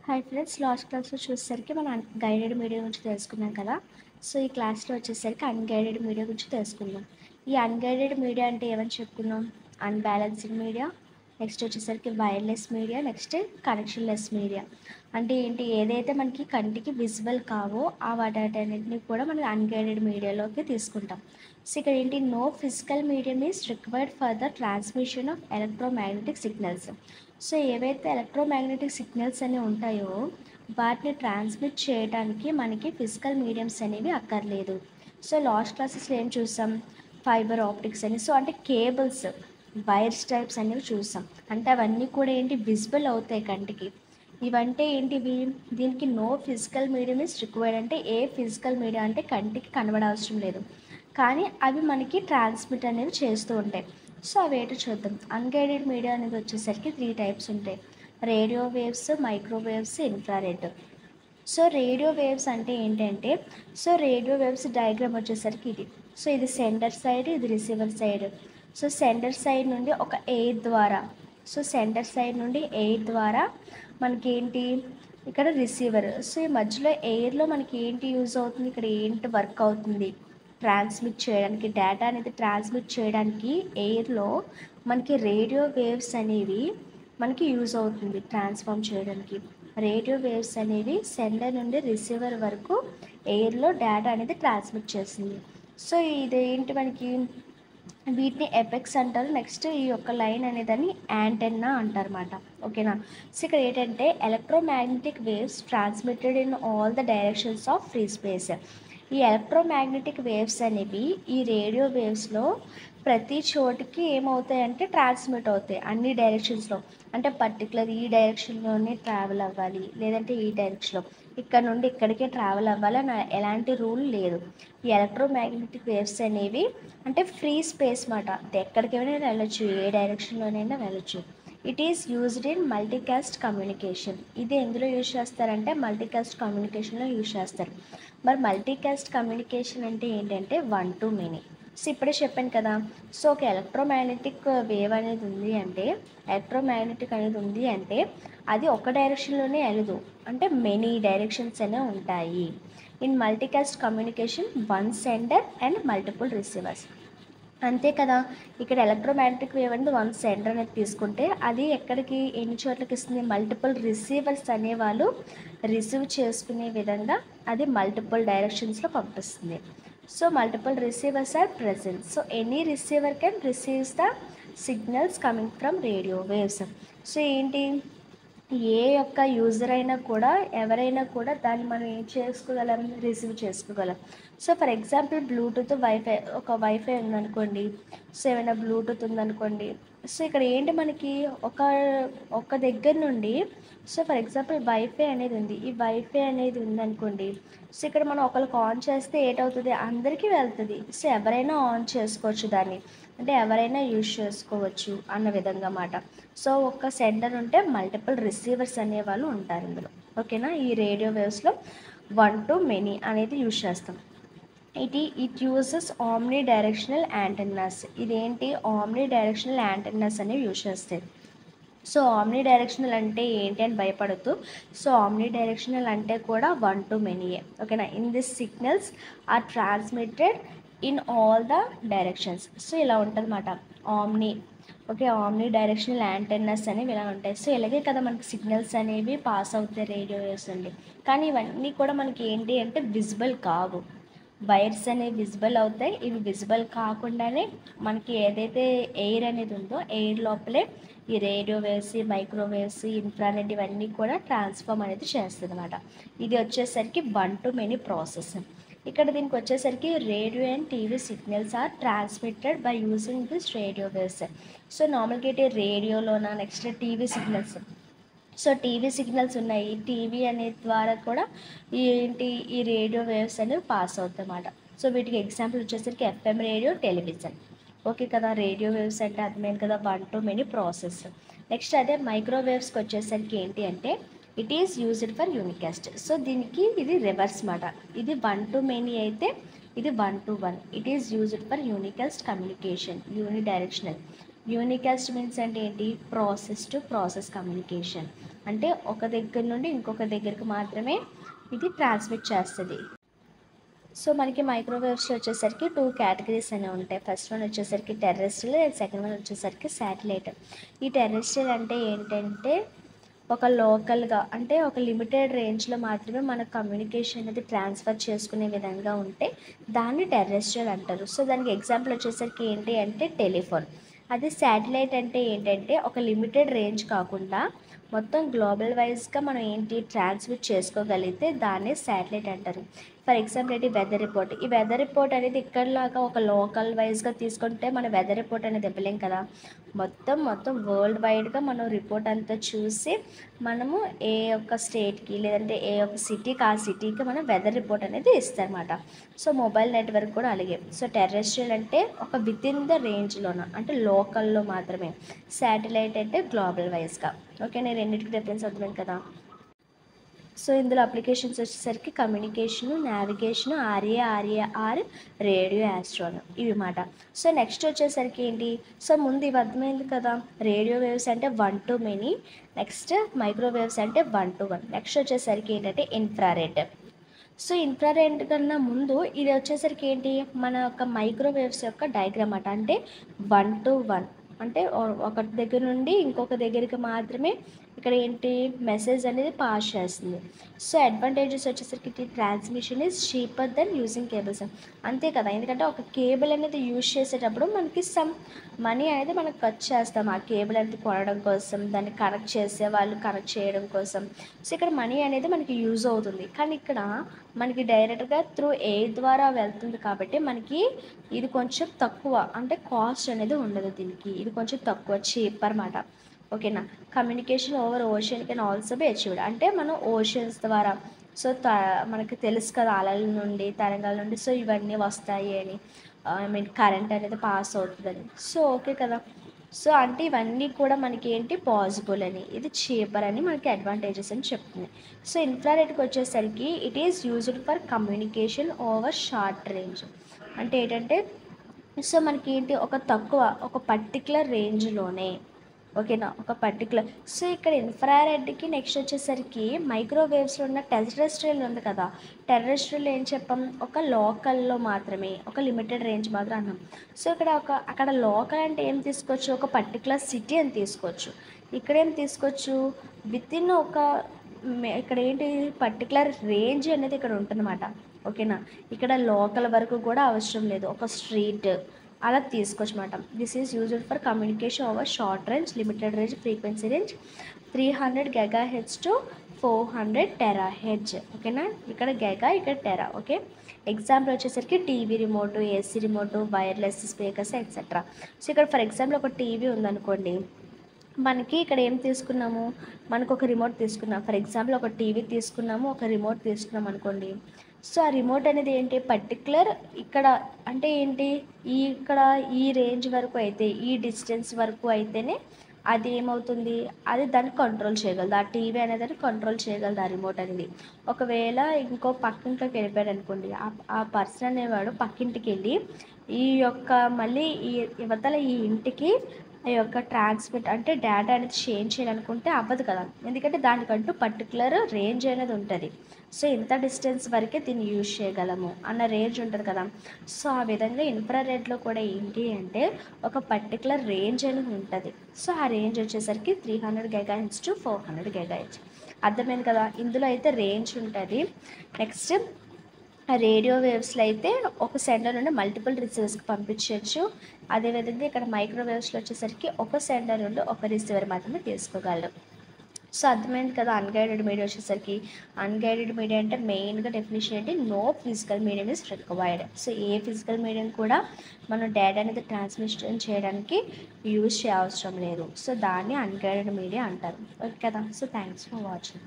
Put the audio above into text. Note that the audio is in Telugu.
హాయ్ ఫ్రెండ్స్, లాస్ట్ క్లాస్లో చూసేసరికి మనం గైడెడ్ మీడియా గురించి తెలుసుకున్నాం కదా. సో ఈ క్లాస్లో వచ్చేసరికి అన్గైడెడ్ మీడియా గురించి తెలుసుకుందాం. ఈ అన్గైడెడ్ మీడియా అంటే ఏమని చెప్పుకున్నాం? అన్బ్యాలెన్స్డ్ మీడియా, నెక్స్ట్ వచ్చేసరికి wireless media, next connectionless media. అంటే ఏంటి, ఏదైతే మనకి కంటికి విజిబుల్ కావో ఆ వాటన్నిటిని కూడా మనం అన్గైడెడ్ మీడియాలోకి తీసుకుంటాం. సో ఇక్కడ ఏంటి, no physical medium is required for the transmission of electromagnetic signals. So ఏవైతే ఎలక్ట్రోమాగ్నెటిక్ సిగ్నల్స్ అనేవి ఉంటాయో వాటిని ట్రాన్స్మిట్ చేయడానికి మనకి ఫిజికల్ మీడియమ్స్ అనేవి అక్కర్లేదు. సో లాస్ట్ క్లాసెస్లో ఏం చూసాం? ఫైబర్ ఆప్టిక్స్ అని, సో అంటే కేబుల్స్, వైర్స్ టైప్స్ అనేవి చూసాం. అంటే అవన్నీ కూడా ఏంటి, విజిబుల్ అవుతాయి కంటికి. ఇవంటే ఏంటివి, దీనికి no physical medium is required. అంటే ఏ ఫిజికల్ మీడియా అంటే కంటికి కనబడవసరం లేదు, కానీ అవి మనకి ట్రాన్స్మిట్ అనేవి చేస్తూ ఉంటాయి. సో అవేటో చూద్దాం. అన్గైడెడ్ మీడియా అనేది వచ్చేసరికి 3 టైప్స్ ఉంటాయి: radio waves, microwaves, infrared. So radio waves అంటే ఏంటంటే, సో రేడియో వేవ్స్ డయాగ్రామ్ వచ్చేసరికి ఇది. సో ఇది సెంటర్ సైడ్, ఇది receiver side. So centre side నుండి ఒక ఎయిర్ ద్వారా, సో సెంటర్ సైడ్ నుండి ఎయిర్ ద్వారా మనకి ఏంటి, ఇక్కడ రిసీవర్. సో ఈ మధ్యలో ఎయిర్లో మనకి ఏంటి యూజ్ అవుతుంది, ఇక్కడ ఏంటి వర్క్ అవుతుంది ట్రాన్స్మిట్ చేయడానికి, డేటా అనేది ట్రాన్స్మిట్ చేయడానికి ఎయిర్లో మనకి రేడియో వేవ్స్ అనేవి మనకి యూజ్ అవుతుంది ట్రాన్స్ఫార్మ్ చేయడానికి. రేడియో వేవ్స్ అనేవి సెండర్ నుండి రిసీవర్ వరకు ఎయిర్లో డేటా అనేది ట్రాన్స్మిట్ చేస్తుంది. సో ఇదేంటి మనకి, వీటిని ఎపెక్స్ అంటారు. నెక్స్ట్ ఈ యొక్క లైన్ అనేదాన్ని యాంటెన్నా అంటారు అన్నమాట. ఓకేనా. సో ఇక్కడ ఏంటంటే, electromagnetic waves transmitted in all the directions of free space. ఈ ఎలక్ట్రోమాగ్నెటిక్ వేవ్స్ అనేవి ఈ రేడియో వేవ్స్లో ప్రతి చోటికి ఏమవుతాయంటే ట్రాన్స్మిట్ అవుతాయి, అన్ని డైరెక్షన్స్లో. అంటే పర్టికులర్ ఈ డైరెక్షన్లోనే ట్రావెల్ అవ్వాలి, లేదంటే ఈ డైరెక్షన్లో, ఇక్కడ నుండి ఇక్కడికే ట్రావెల్ అవ్వాలి అని ఎలాంటి రూల్ లేదు. ఈ ఎలక్ట్రోమాగ్నెటిక్ వేవ్స్ అనేవి అంటే ఫ్రీ స్పేస్ మాట, ఎక్కడికైనా వెళ్ళొచ్చు, ఏ డైరెక్షన్లోనైనా వెళ్ళొచ్చు. It is used in multicast communication. ఇది ఎందులో యూజ్ చేస్తారంటే మల్టీకాస్ట్ కమ్యూనికేషన్లో యూజ్ చేస్తారు. మరి మల్టీకాస్ట్ కమ్యూనికేషన్ అంటే ఏంటంటే 1 to many. సో ఇప్పుడే చెప్పాను కదా. సో ఒక ఎలక్ట్రోమాగ్నెటిక్ వేవ్ అనేది ఉంది అంటే, ఎలక్ట్రోమాగ్నెటిక్ అనేది ఉంది అంటే అది ఒక డైరెక్షన్లోనే వెళ్ళదు, అంటే మెనీ డైరెక్షన్స్ అనే ఉంటాయి. In multicast communication, 1 sender and multiple receivers. అంతే కదా. ఇక్కడ ఎలక్ట్రోమాగ్నెటిక్ వేవ్ అనేది 1 sender అనేది తీసుకుంటే అది ఎక్కడికి, ఎన్ని చోట్లకి ఇస్తుంది, మల్టిపుల్ రిసీవర్స్ అనేవాళ్ళు రిసీవ్ చేసుకునే విధంగా అది మల్టిపుల్ డైరెక్షన్స్లో పంపిస్తుంది. So multiple receivers are present. So any receiver can receives the signals coming from radio waves. So ఏంటి, ఏ యొక్క యూజర్ అయినా కూడా, ఎవరైనా కూడా దాన్ని మనం ఏం చేసుకోగలం, రిసీవ్ చేసుకోగలం. So for example Bluetooth, wifi, ఒక వైఫై ఉందనుకోండి. సో ఏమైనా బ్లూటూత్ ఉందనుకోండి. సో ఇక్కడ ఏంటి మనకి ఒక దగ్గర నుండి, సో ఫర్ ఎగ్జాంపుల్ వైఫై అనేది ఉంది, ఈ వైఫై అనేది ఉందనుకోండి. సో ఇక్కడ మనం ఒకరికి ఆన్ చేస్తే ఏటవుతుంది, అందరికీ వెళ్తుంది. సో ఎవరైనా ఆన్ చేసుకోవచ్చు దాన్ని, అంటే ఎవరైనా యూజ్ చేసుకోవచ్చు అన్న విధంగా మాట. సో ఒక సెండర్ ఉంటే మల్టిపుల్ రిసీవర్స్ అనేవాళ్ళు ఉంటారు ఇందులో. ఓకేనా. ఈ రేడియో వేవ్స్లో 1 to many అనేది యూజ్ చేస్తాం. It uses omni directional antennas. ఇదేంటి, ఆమ్ని డైరెక్షనల్ యాంటెన్నాస్ అనేవి యూజ్ చేస్తాయి. సో ఆమ్ని డైరెక్షనల్ అంటే ఏంటి అని భయపడద్దు. సో ఆమ్ని డైరెక్షనల్ అంటే కూడా 1 to many. ఓకేనా. In this signals are transmitted in all the directions. So ఇలా ఉంటుంది అన్నమాట omni. Okay, omni directional antennas అనేవి ఇలా ఉంటాయి. సో ఇలాగే కదా మనకి సిగ్నల్స్ అనేవి పాస్ అవుతాయి రేడియో వేవ్స్ అండి. కానీ ఇవన్నీ కూడా మనకి ఏంటి అంటే విజిబుల్ కావు. వైర్స్ అనేవి విజిబుల్ అవుతాయి, ఇవి విజిబుల్ కాకుండానే మనకి ఏదైతే ఎయిర్ అనేది ఉందో ఎయిర్ లోపలే ఈ రేడియో వేవ్స్, మైక్రోవేవ్స్, ఇన్ఫ్రారెడ్ ఇవన్నీ కూడా ట్రాన్స్ఫార్మ్ అనేది చేస్తుంది అన్నమాట. ఇది వచ్చేసరికి 1 to many ప్రాసెస్. ఇక్కడ దీనికి వచ్చేసరికి radio and TV signals are transmitted by using this radio waves. So నార్మల్గా అయితే రేడియోలోన, next TV signals. So TV signals ఉన్నాయి, టీవీ అనే ద్వారా కూడా ఈ రేడియో వేవ్స్ అనేవి పాస్ అవుతాయి అన్నమాట. సో వీటికి ఎగ్జాంపుల్ వచ్చేసరికి ఎఫ్ఎం రేడియో, టెలివిజన్. ఓకే కదా. రేడియో వేవ్స్ అంటే అర్థమైంది కదా, 1 to many ప్రాసెస్. నెక్స్ట్ అదే మైక్రోవేవ్స్కి వచ్చేసరికి ఏంటి అంటే, it is used for unicast. So దీనికి ఇది రివర్స్ మాట. ఇది 1 to many అయితే ఇది 1 to 1. It is used for unicast communication, unidirectional. Unicast means అంటే ఏంటి, ప్రాసెస్ టు ప్రాసెస్ కమ్యూనికేషన్. అంటే ఒక దగ్గర నుండి ఇంకొక దగ్గరికి మాత్రమే ఇది ట్రాన్స్మిట్ చేస్తుంది. సో మనకి మైక్రోవేవ్స్లో వచ్చేసరికి 2 కేటగిరీస్ అనేవి ఉంటాయి. ఫస్ట్ వన్ వచ్చేసరికి టెర్రెస్ట్రియల్ అండ్ సెకండ్ వన్ వచ్చేసరికి శాటిలైట్. ఈ టెర్రెస్ట్రియల్ అంటే ఏంటంటే ఒక లోకల్గా అంటే ఒక లిమిటెడ్ రేంజ్లో మాత్రమే మన కమ్యూనికేషన్ అనేది ట్రాన్స్ఫర్ చేసుకునే విధంగా ఉంటే దాన్ని టెర్రెస్ట్రియల్ అంటారు. సో దానికి ఎగ్జాంపుల్ వచ్చేసరికి ఏంటి అంటే టెలిఫోన్. అది శాటిలైట్ అంటే ఏంటంటే ఒక లిమిటెడ్ రేంజ్ కాకుండా మొత్తం గ్లోబల్ వైజ్గా మనం ఏంటి ట్రాన్స్మిట్ చేసుకోగలిగితే దాన్ని శాటిలైట్ అంటారు. ఫర్ ఎగ్జాంపుల్ ఏంటి వెదర్ రిపోర్ట్. ఈ వెదర్ రిపోర్ట్ అనేది ఇక్కడలాగా ఒక లోకల్ వైజ్గా తీసుకుంటే మన వెదర్ రిపోర్ట్ అనేది ఇవ్వలేం కదా. మొత్తం వరల్డ్ వైడ్గా మనం రిపోర్ట్ అంతా చూసి మనము ఏ ఒక్క స్టేట్కి లేదంటే ఏ ఒక్క సిటీకి ఆ సిటీకి మనం వెదర్ రిపోర్ట్ అనేది ఇస్తారన్నమాట. సో మొబైల్ నెట్వర్క్ కూడా అలాగే. సో టెర్రెస్ట్రియల్ అంటే ఒక వితిన్ ద రేంజ్లోన అంటే లోకల్లో మాత్రమే, శాటిలైట్ అంటే గ్లోబల్ వైజ్గా. ఓకే, నేను రెండింటికి డిఫరెన్స్ అర్థమైంది కదా. సో ఇందులో అప్లికేషన్స్ వచ్చేసరికి కమ్యూనికేషను, నావిగేషను, ఆర్ఏఆర్, రేడియో, ఆస్ట్రోన్ ఇవి మాట. సో నెక్స్ట్ వచ్చేసరికి ఏంటి, సో ముందు ఇవి అర్థమైంది కదా. రేడియో వేవ్స్ అంటే 1 to many, నెక్స్ట్ మైక్రోవేవ్స్ అంటే 1 to 1. నెక్స్ట్ వచ్చేసరికి ఏంటంటే ఇన్ఫ్రారెడ్. సో ఇన్ఫ్రారెడ్ కన్నా ముందు ఇది వచ్చేసరికి ఏంటి మన యొక్క మైక్రోవేవ్స్ యొక్క డయాగ్రామ్ అట. అంటే 1 to 1 అంటే ఒక దగ్గర నుండి ఇంకొక దగ్గరికి మాత్రమే ఇక్కడ ఏంటి మెసేజ్ అనేది పాస్ చేస్తుంది. సో అడ్వాంటేజెస్ వచ్చేసరికి transmission is cheaper than using cables. అంతే కదా, ఎందుకంటే ఒక కేబుల్ అనేది యూజ్ చేసేటప్పుడు మనకి సమ్ మనీ అనేది మనకు ఖర్చు చేస్తాం ఆ కేబుల్ అనేది కొనడం కోసం, దాన్ని కనెక్ట్ చేసే వాళ్ళు కనెక్ట్ చేయడం కోసం. సో ఇక్కడ మనీ అనేది మనకి యూజ్ అవుతుంది. కానీ ఇక్కడ మనకి డైరెక్ట్గా త్రూ ఎయిర్ ద్వారా వెళ్తుంది కాబట్టి మనకి ఇది కొంచెం తక్కువ, అంటే కాస్ట్ అనేది ఉండదు దీనికి. ఇది కొంచెం తక్కువ, చీప్ అన్నమాట. ఓకేనా. Communication over ocean can also be achieved. అంటే మనం ఓషన్స్ ద్వారా, సో మనకి తెలుసు కదా అలల నుండి తరంగాల నుండి సో ఇవన్నీ వస్తాయి అని, ఐ మీన్ కరెంట్ అనేది పాస్ అవుతుందని. సో ఓకే కదా. సో అంటే ఇవన్నీ కూడా మనకి ఏంటి పాసిబుల్ అని, ఇది చీపర్ అని మనకి అడ్వాంటేజెస్ అని చెప్తుంది. సో ఇన్ఫ్రారెడ్కి వచ్చేసరికి it is used for communication over short range. అంటే ఏంటంటే సో మనకి ఏంటి ఒక పర్టికులర్ రేంజ్లోనే, ఓకేనా, ఒక పర్టికులర్. సో ఇక్కడ ఇన్ఫ్రారెడ్కి నెక్స్ట్ వచ్చేసరికి మైక్రోవేవ్స్లో ఉన్న టెర్రెస్ట్రియల్ ఉంది కదా. టెర్రెస్ట్రియల్ ఏం చెప్పాం, ఒక లోకల్లో మాత్రమే, ఒక లిమిటెడ్ రేంజ్ మాత్రం అన్నాం. సో అక్కడ లోకల్ అంటే ఏం తీసుకోవచ్చు, ఒక పర్టికులర్ సిటీ అని తీసుకోవచ్చు. ఇక్కడ ఏం తీసుకోవచ్చు, వితిన్ ఇక్కడ ఏంటి పర్టికులర్ రేంజ్ అనేది ఇక్కడ ఉంటుందన్నమాట. ఓకేనా. ఇక్కడ లోకల్ వరకు కూడా అవసరం లేదు, ఒక స్ట్రీట్ అలా తీసుకోవచ్చు అన్నమాట. This is used for communication over short range, limited range, frequency range 300 GHz to 400 THz. ఓకేనా. ఇక్కడ గెగా, ఇక్కడ టెరా. ఓకే. ఎగ్జాంపుల్ వచ్చేసరికి TV remote, AC remote, wireless speakers etcetera. So ఇక్కడ ఫర్ ఎగ్జాంపుల్ ఒక టీవీ ఉందనుకోండి, మనకి ఇక్కడ ఏం తీసుకున్నాము, మనకు ఒక రిమోట్ తీసుకున్నాం. ఫర్ ఎగ్జాంపుల్ ఒక టీవీ తీసుకున్నాము, ఒక రిమోట్ తీసుకున్నాం అనుకోండి. సో ఆ రిమోట్ అనేది ఏంటి పర్టికులర్ ఇక్కడ అంటే ఏంటి ఇక్కడ ఈ రేంజ్ వరకు అయితే, ఈ డిస్టెన్స్ వరకు అయితేనే అది ఏమవుతుంది, అది దాన్ని కంట్రోల్ చేయగలదు, ఆ టీవీ అనేది కంట్రోల్ చేయగలదు ఆ రిమోట్ అనేది. ఒకవేళ ఇంకో పక్కింట్లోకి వెళ్ళిపోయాడు అనుకోండి, ఆ పర్సన్ అనేవాడు పక్కింటికి వెళ్ళి మళ్ళీ ఈ యువతల ఈ ఇంటికి ఈ యొక్క ట్రాన్స్మిట్ అంటే డేటా అనేది చేంజ్ చేయాలనుకుంటే అవ్వదు కదా, ఎందుకంటే దానికంటూ పర్టికులర్ రేంజ్ అనేది ఉంటుంది. సో ఇంత డిస్టెన్స్ వరకే దీన్ని యూజ్ చేయగలము అన్న రేంజ్ ఉంటుంది కదా. సో ఆ విధంగా ఇన్ఫ్రారెడ్లో కూడా ఏంటి అంటే ఒక పర్టికులర్ రేంజ్ అనేది ఉంటుంది. సో ఆ రేంజ్ వచ్చేసరికి 300 GHz to 400 GHz. అర్థమైంది కదా. ఇందులో అయితే రేంజ్ ఉంటుంది. నెక్స్ట్ రేడియో వేవ్స్లో అయితే ఒక సెండర్ నుండి మల్టిపుల్ రిసీవర్స్కి పంపించవచ్చు. అదేవిధంగా ఇక్కడ మైక్రోవేవ్స్లో వచ్చేసరికి ఒక సెండర్ నుండి ఒక రిసీవర్ మాత్రమే తీసుకోగలరు. సో అర్థమైంది కదా. అన్గైడెడ్ మీడియా వచ్చేసరికి, అన్గైడెడ్ మీడియా అంటే మెయిన్గా డెఫినేషన్ ఏంటి, no physical medium is required. So ఏ ఫిజికల్ మీడియం కూడా మనం డేటా అనేది ట్రాన్స్మిషన్ చేయడానికి యూజ్ చేయవసరం లేదు. సో దాన్ని అన్గైడెడ్ మీడియా అంటారు. ఓకే కదా. So thanks for watching.